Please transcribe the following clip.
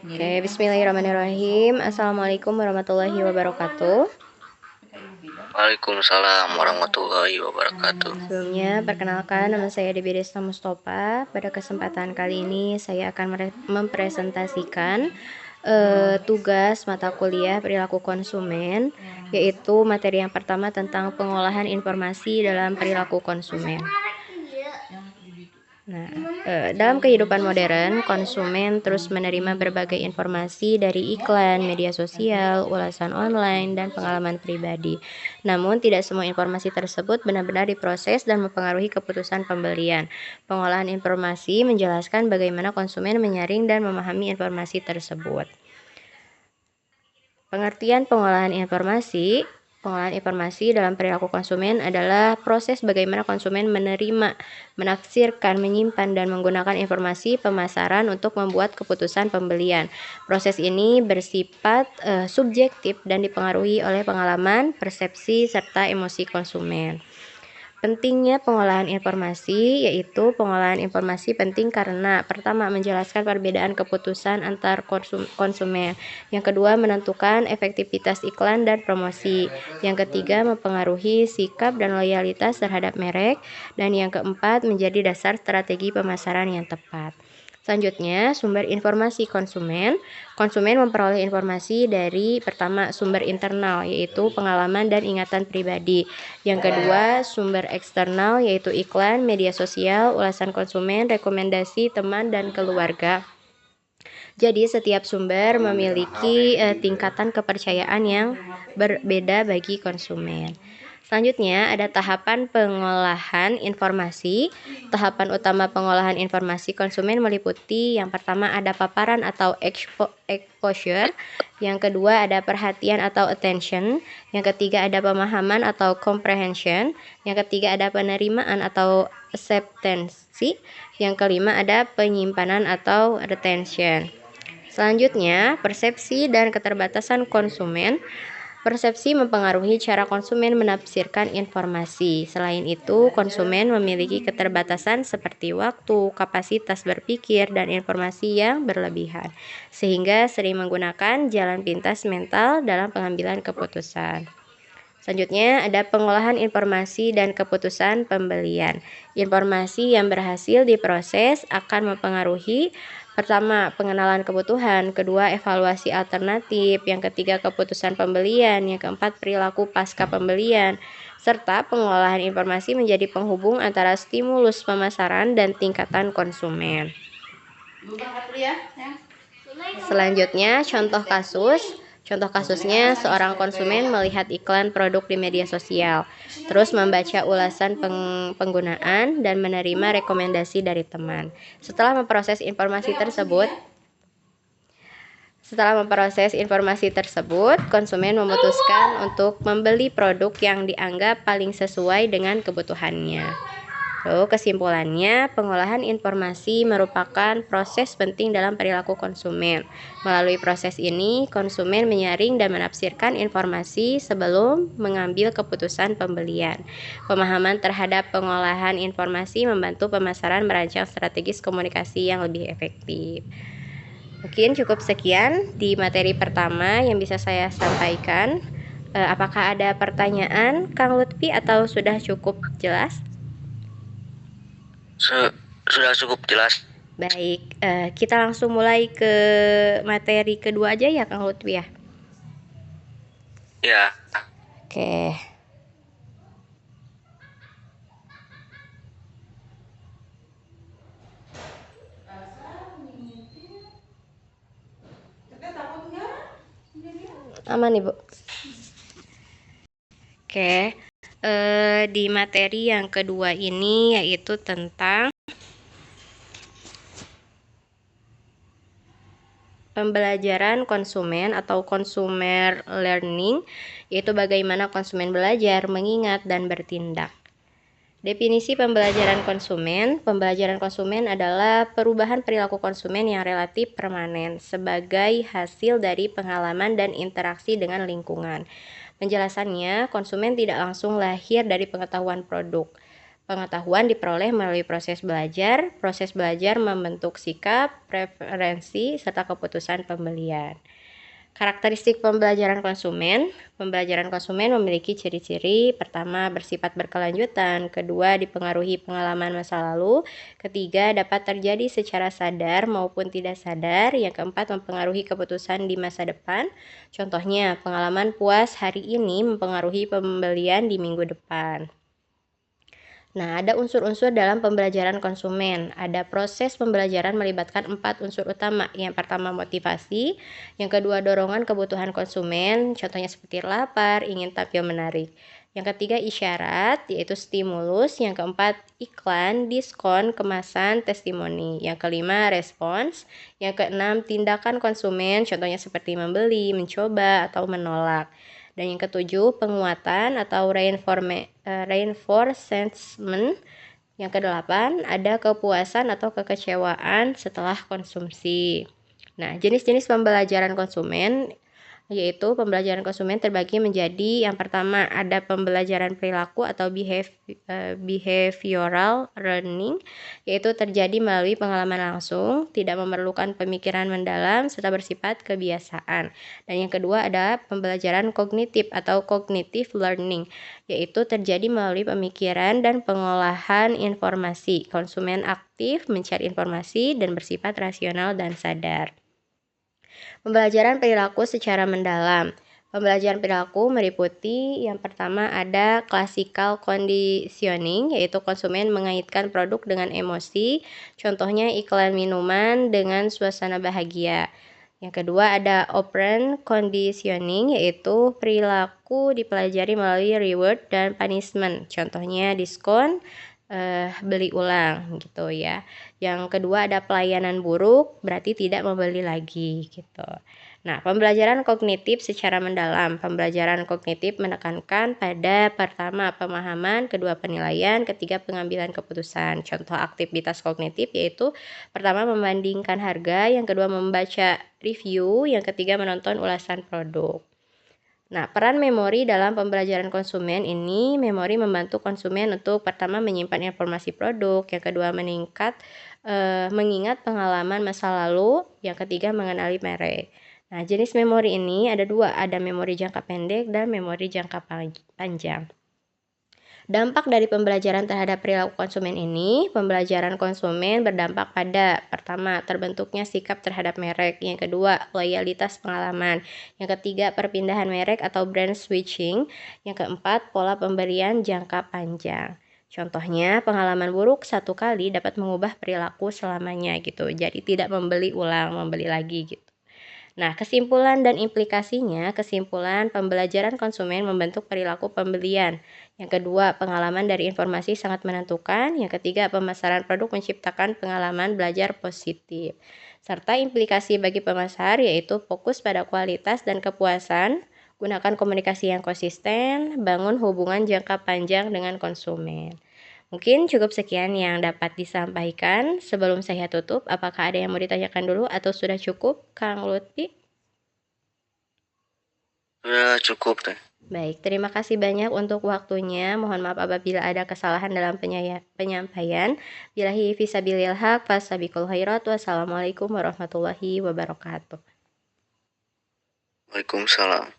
Oke, bismillahirrahmanirrahim. Assalamualaikum warahmatullahi wabarakatuh. Waalaikumsalam warahmatullahi wabarakatuh. Sebelumnya, perkenalkan nama saya Debi Desta Mustopa. Pada kesempatan kali ini, saya akan mempresentasikan tugas mata kuliah perilaku konsumen, yaitu materi yang pertama tentang pengolahan informasi dalam perilaku konsumen. Nah, dalam kehidupan modern, konsumen terus menerima berbagai informasi dari iklan, media sosial, ulasan online, dan pengalaman pribadi. Namun, tidak semua informasi tersebut benar-benar diproses dan mempengaruhi keputusan pembelian. Pengolahan informasi menjelaskan bagaimana konsumen menyaring dan memahami informasi tersebut. Pengertian pengolahan informasi. Pengolahan informasi dalam perilaku konsumen adalah proses bagaimana konsumen menerima, menafsirkan, menyimpan, dan menggunakan informasi pemasaran untuk membuat keputusan pembelian. Proses ini bersifat subjektif dan dipengaruhi oleh pengalaman, persepsi, serta emosi konsumen. Pentingnya pengolahan informasi, yaitu pengolahan informasi penting karena pertama, menjelaskan perbedaan keputusan antar konsumen. Yang kedua, menentukan efektivitas iklan dan promosi. Yang ketiga, mempengaruhi sikap dan loyalitas terhadap merek. Dan yang keempat, menjadi dasar strategi pemasaran yang tepat. Selanjutnya, sumber informasi konsumen. Konsumen memperoleh informasi dari pertama, sumber internal, yaitu pengalaman dan ingatan pribadi. Yang kedua, sumber eksternal, yaitu iklan, media sosial, ulasan konsumen, rekomendasi teman dan keluarga. Jadi, setiap sumber memiliki tingkatan kepercayaan yang berbeda bagi konsumen. Selanjutnya, ada tahapan pengolahan informasi. Tahapan utama pengolahan informasi konsumen meliputi yang pertama ada paparan atau exposure, yang kedua ada perhatian atau attention, yang ketiga ada pemahaman atau comprehension, yang ketiga ada penerimaan atau acceptance, yang kelima ada penyimpanan atau retention. Selanjutnya, persepsi dan keterbatasan konsumen. Persepsi mempengaruhi cara konsumen menafsirkan informasi. Selain itu, konsumen memiliki keterbatasan seperti waktu, kapasitas berpikir, dan informasi yang berlebihan, sehingga sering menggunakan jalan pintas mental dalam pengambilan keputusan. Selanjutnya, ada pengolahan informasi dan keputusan pembelian. Informasi yang berhasil diproses akan mempengaruhi pertama, pengenalan kebutuhan, kedua, evaluasi alternatif, yang ketiga, keputusan pembelian, yang keempat, perilaku pasca pembelian, serta pengolahan informasi menjadi penghubung antara stimulus pemasaran dan tingkatan konsumen. Selanjutnya, contoh kasus. Contoh kasusnya, seorang konsumen melihat iklan produk di media sosial, terus membaca ulasan penggunaan dan menerima rekomendasi dari teman. Setelah memproses informasi tersebut, konsumen memutuskan untuk membeli produk yang dianggap paling sesuai dengan kebutuhannya. Lalu kesimpulannya, pengolahan informasi merupakan proses penting dalam perilaku konsumen. Melalui proses ini, konsumen menyaring dan menafsirkan informasi sebelum mengambil keputusan pembelian. Pemahaman terhadap pengolahan informasi membantu pemasaran merancang strategis komunikasi yang lebih efektif. Mungkin cukup sekian di materi pertama yang bisa saya sampaikan. Apakah ada pertanyaan, Kang Lutfi, atau sudah cukup jelas? Sudah cukup jelas. Baik, kita langsung mulai ke materi kedua aja ya, Kang Lutfi ya? Ya. Oke. Aman, Ibu. Oke. Di materi yang kedua ini yaitu tentang pembelajaran konsumen atau consumer learning, yaitu bagaimana konsumen belajar, mengingat, dan bertindak. Definisi pembelajaran konsumen. Pembelajaran konsumen adalah perubahan perilaku konsumen yang relatif permanen sebagai hasil dari pengalaman dan interaksi dengan lingkungan. Penjelasannya, konsumen tidak langsung lahir dari pengetahuan produk. Pengetahuan diperoleh melalui proses belajar. Proses belajar membentuk sikap, preferensi, serta keputusan pembelian. Karakteristik pembelajaran konsumen. Pembelajaran konsumen memiliki ciri-ciri: pertama, bersifat berkelanjutan; kedua, dipengaruhi pengalaman masa lalu; ketiga, dapat terjadi secara sadar maupun tidak sadar; yang keempat, mempengaruhi keputusan di masa depan. Contohnya, pengalaman puas hari ini mempengaruhi pembelian di minggu depan. Nah, ada unsur-unsur dalam pembelajaran konsumen. Ada proses pembelajaran melibatkan 4 unsur utama. Yang pertama, motivasi. Yang kedua, dorongan kebutuhan konsumen. Contohnya seperti lapar, ingin tampil menarik. Yang ketiga, isyarat, yaitu stimulus. Yang keempat, iklan, diskon, kemasan, testimoni. Yang kelima, respons. Yang keenam, tindakan konsumen. Contohnya seperti membeli, mencoba, atau menolak. Dan yang ketujuh, penguatan atau reinforcement. Yang kedelapan, ada kepuasan atau kekecewaan setelah konsumsi. Nah, jenis-jenis pembelajaran konsumen, yaitu pembelajaran konsumen terbagi menjadi: yang pertama, ada pembelajaran perilaku atau behavioral learning, yaitu terjadi melalui pengalaman langsung, tidak memerlukan pemikiran mendalam, serta bersifat kebiasaan. Dan yang kedua, ada pembelajaran kognitif atau cognitive learning, yaitu terjadi melalui pemikiran dan pengolahan informasi. Konsumen aktif mencari informasi dan bersifat rasional dan sadar. Pembelajaran perilaku secara mendalam. Pembelajaran perilaku meliputi: yang pertama, ada classical conditioning, yaitu konsumen mengaitkan produk dengan emosi. Contohnya iklan minuman dengan suasana bahagia. Yang kedua, ada operant conditioning, yaitu perilaku dipelajari melalui reward dan punishment. Contohnya diskon, beli ulang gitu ya. Yang kedua, ada pelayanan buruk, berarti tidak membeli lagi gitu. Nah, pembelajaran kognitif secara mendalam. Pembelajaran kognitif menekankan pada: pertama, pemahaman; kedua, penilaian; ketiga, pengambilan keputusan. Contoh aktivitas kognitif yaitu: pertama, membandingkan harga; yang kedua, membaca review; yang ketiga, menonton ulasan produk. Nah, peran memori dalam pembelajaran konsumen ini: memori membantu konsumen untuk pertama, menyimpan informasi produk; yang kedua, mengingat pengalaman masa lalu; yang ketiga, mengenali merek. Nah, jenis memori ini ada 2, ada memori jangka pendek dan memori jangka panjang. Dampak dari pembelajaran terhadap perilaku konsumen ini: pembelajaran konsumen berdampak pada: pertama, terbentuknya sikap terhadap merek; yang kedua, loyalitas pengalaman; yang ketiga, perpindahan merek atau brand switching; yang keempat, pola pembelian jangka panjang. Contohnya, pengalaman buruk satu kali dapat mengubah perilaku selamanya gitu. Jadi tidak membeli ulang, membeli lagi gitu. Nah, kesimpulan dan implikasinya. Kesimpulan: pembelajaran konsumen membentuk perilaku pembelian. Yang kedua, pengalaman dari informasi sangat menentukan. Yang ketiga, pemasaran produk menciptakan pengalaman belajar positif. Serta implikasi bagi pemasar, yaitu fokus pada kualitas dan kepuasan, gunakan komunikasi yang konsisten, bangun hubungan jangka panjang dengan konsumen. Mungkin cukup sekian yang dapat disampaikan. Sebelum saya tutup, apakah ada yang mau ditanyakan dulu atau sudah cukup, Kang Lutfi? Sudah cukup teh. Baik, terima kasih banyak untuk waktunya. Mohon maaf apabila ada kesalahan dalam penyampaian. Billahi fisabilil haq, fasabiqul khairat. Wassalamualaikum warahmatullahi wabarakatuh. Waalaikumsalam.